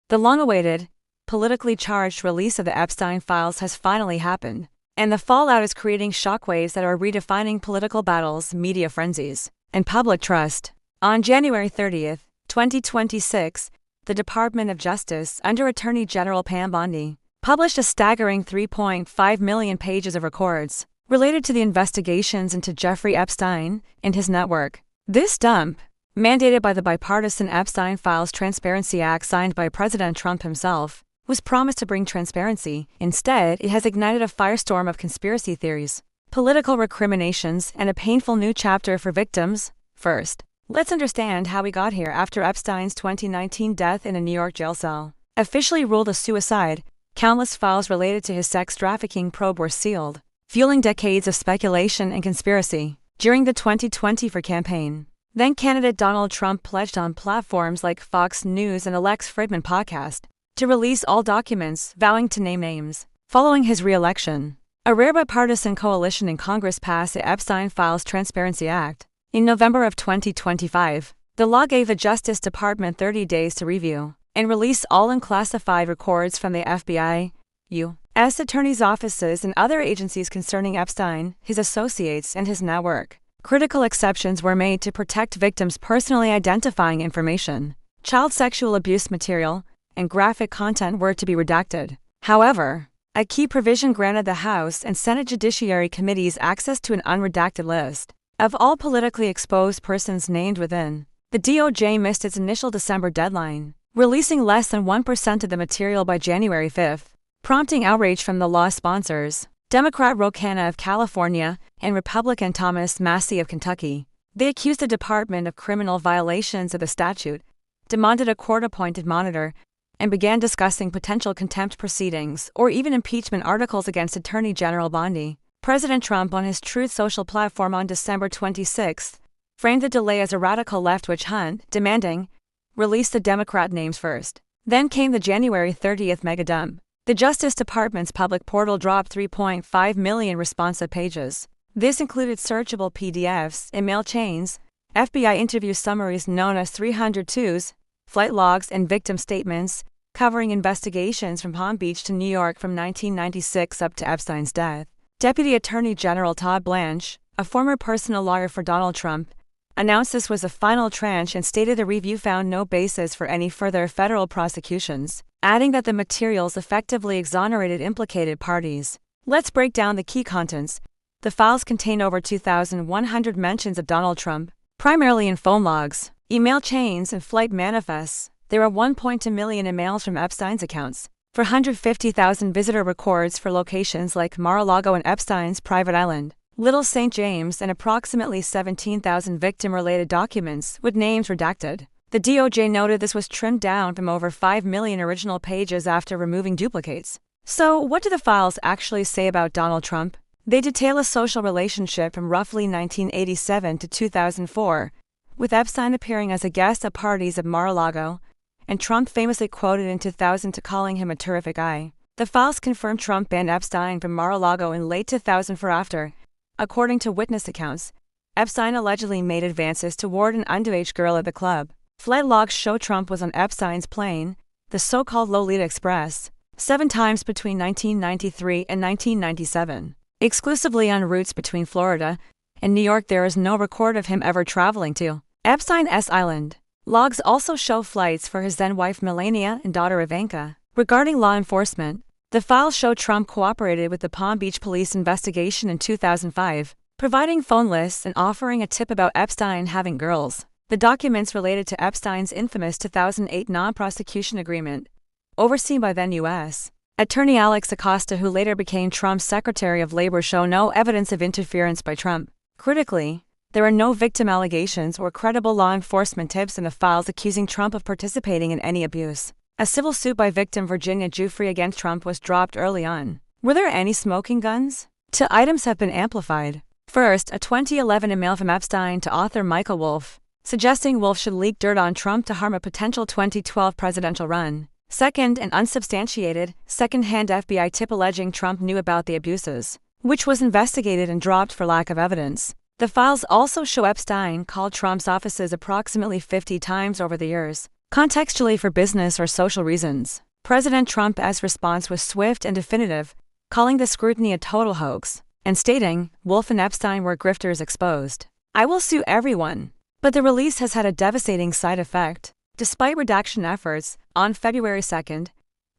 The long-awaited, politically charged release of the Epstein files has finally happened, and the fallout is creating shockwaves that are redefining political battles, media frenzies, and public trust. On January 30, 2026, the Department of Justice, under Attorney General Pam Bondi, published a staggering 3.5 million pages of records related to the investigations into Jeffrey Epstein and his network. This dump, mandated by the bipartisan Epstein Files Transparency Act signed by President Trump himself, was promised to bring transparency. Instead, it has ignited a firestorm of conspiracy theories, political recriminations, and a painful new chapter for victims. First, let's understand how we got here. After Epstein's 2019 death in a New York jail cell officially ruled a suicide, countless files related to his sex trafficking probe were sealed, fueling decades of speculation and conspiracy. During the 2024 campaign, then-candidate Donald Trump pledged on platforms like Fox News and a Lex Fridman podcast to release all documents, vowing to name names. Following his re-election, a rare bipartisan coalition in Congress passed the Epstein Files Transparency Act. In November of 2025, the law gave the Justice Department 30 days to review and release all unclassified records from the FBI, U.S. attorneys' offices, and other agencies concerning Epstein, his associates, and his network. Critical exceptions were made to protect victims' personally identifying information. Child sexual abuse material and graphic content were to be redacted. However, a key provision granted the House and Senate Judiciary Committees access to an unredacted list of all politically exposed persons named within. The DOJ missed its initial December deadline, releasing less than 1% of the material by January 5, prompting outrage from the law sponsors, Democrat Ro Khanna of California and Republican Thomas Massie of Kentucky. They accused the department of criminal violations of the statute, demanded a court-appointed monitor, and began discussing potential contempt proceedings or even impeachment articles against Attorney General Bondi. President Trump, on his Truth Social platform on December 26, framed the delay as a radical left witch hunt, demanding, "Release the Democrat names first." Then came the January 30 megadump. The Justice Department's public portal dropped 3.5 million responsive pages. This included searchable PDFs, email chains, FBI interview summaries known as 302s, flight logs, and victim statements, covering investigations from Palm Beach to New York from 1996 up to Epstein's death. Deputy Attorney General Todd Blanche, a former personal lawyer for Donald Trump, announced this was the final tranche and stated the review found no basis for any further federal prosecutions, adding that the materials effectively exonerated implicated parties. Let's break down the key contents. The files contain over 2,100 mentions of Donald Trump, primarily in phone logs, email chains, and flight manifests. There are 1.2 million emails from Epstein's accounts, 450,000 visitor records for locations like Mar-a-Lago and Epstein's private island, Little St. James, and approximately 17,000 victim-related documents with names redacted. The DOJ noted this was trimmed down from over 5 million original pages after removing duplicates. So, what do the files actually say about Donald Trump? They detail a social relationship from roughly 1987 to 2004, with Epstein appearing as a guest at parties at Mar-a-Lago, and Trump famously quoted in 2000 to calling him a terrific guy. The files confirm Trump banned Epstein from Mar-a-Lago in late 2004 after, according to witness accounts, Epstein allegedly made advances toward an underage girl at the club. Flight logs show Trump was on Epstein's plane, the so-called Lolita Express, 7 times between 1993 and 1997. Exclusively on routes between Florida and New York, there is no record of him ever traveling to Epstein's Island. Logs also show flights for his then-wife Melania and daughter Ivanka. Regarding law enforcement, the files show Trump cooperated with the Palm Beach police investigation in 2005, providing phone lists and offering a tip about Epstein having girls. The documents related to Epstein's infamous 2008 non-prosecution agreement, overseen by then U.S. Attorney Alex Acosta, who later became Trump's Secretary of Labor, show no evidence of interference by Trump. Critically, there are no victim allegations or credible law enforcement tips in the files accusing Trump of participating in any abuse. A civil suit by victim Virginia Giuffre against Trump was dropped early on. Were there any smoking guns? 2 items have been amplified. First, a 2011 email from Epstein to author Michael Wolff, suggesting Wolff should leak dirt on Trump to harm a potential 2012 presidential run. Second, an unsubstantiated, second-hand FBI tip alleging Trump knew about the abuses, which was investigated and dropped for lack of evidence. The files also show Epstein called Trump's offices approximately 50 times over the years, contextually for business or social reasons. President Trump's response was swift and definitive, calling the scrutiny a total hoax, and stating, Wolf and Epstein were grifters exposed. I will sue everyone. But the release has had a devastating side effect. Despite redaction efforts, on February 2nd,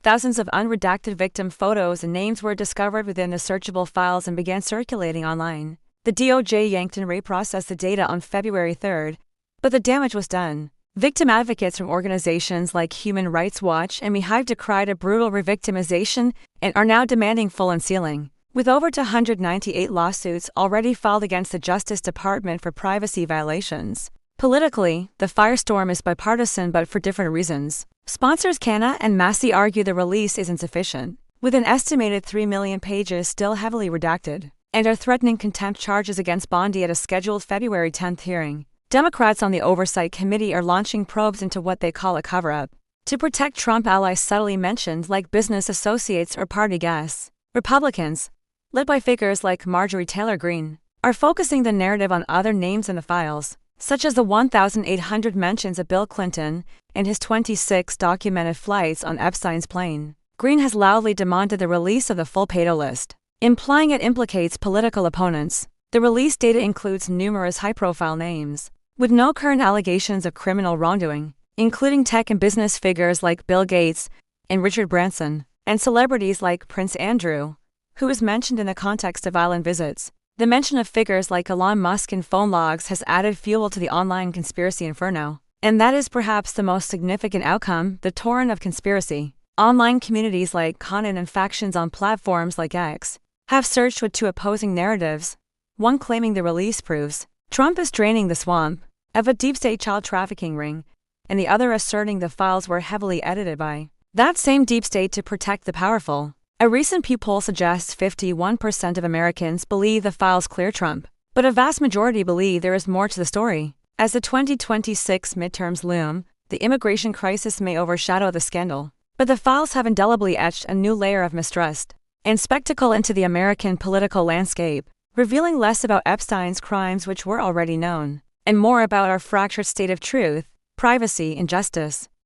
thousands of unredacted victim photos and names were discovered within the searchable files and began circulating online. The DOJ yanked and reprocessed the data on February 3rd, but the damage was done. Victim advocates from organizations like Human Rights Watch and MeHive decried a brutal revictimization and are now demanding full unsealing. With over 298 lawsuits already filed against the Justice Department for privacy violations. Politically, the firestorm is bipartisan but for different reasons. Sponsors Canna and Massey argue the release is insufficient, with an estimated 3 million pages still heavily redacted, and are threatening contempt charges against Bondi at a scheduled February 10th hearing. Democrats on the Oversight Committee are launching probes into what they call a cover-up to protect Trump allies subtly mentioned like business associates or party guests. Republicans, led by figures like Marjorie Taylor Greene, are focusing the narrative on other names in the files, such as the 1,800 mentions of Bill Clinton and his 26 documented flights on Epstein's plane. Greene has loudly demanded the release of the full pedo list, implying it implicates political opponents. The release data includes numerous high-profile names, with no current allegations of criminal wrongdoing, including tech and business figures like Bill Gates and Richard Branson, and celebrities like Prince Andrew, who is mentioned in the context of island visits. The mention of figures like Elon Musk in phone logs has added fuel to the online conspiracy inferno. And that is perhaps the most significant outcome, the torrent of conspiracy. Online communities like Conan and factions on platforms like X have surged with two opposing narratives, one claiming the release proves Trump is draining the swamp of a deep state child trafficking ring, and the other asserting the files were heavily edited by that same deep state to protect the powerful. A recent Pew poll suggests 51% of Americans believe the files clear Trump, but a vast majority believe there is more to the story. As the 2026 midterms loom, the immigration crisis may overshadow the scandal, but the files have indelibly etched a new layer of mistrust and spectacle into the American political landscape, revealing less about Epstein's crimes which were already known, and more about our fractured state of truth, privacy, and justice.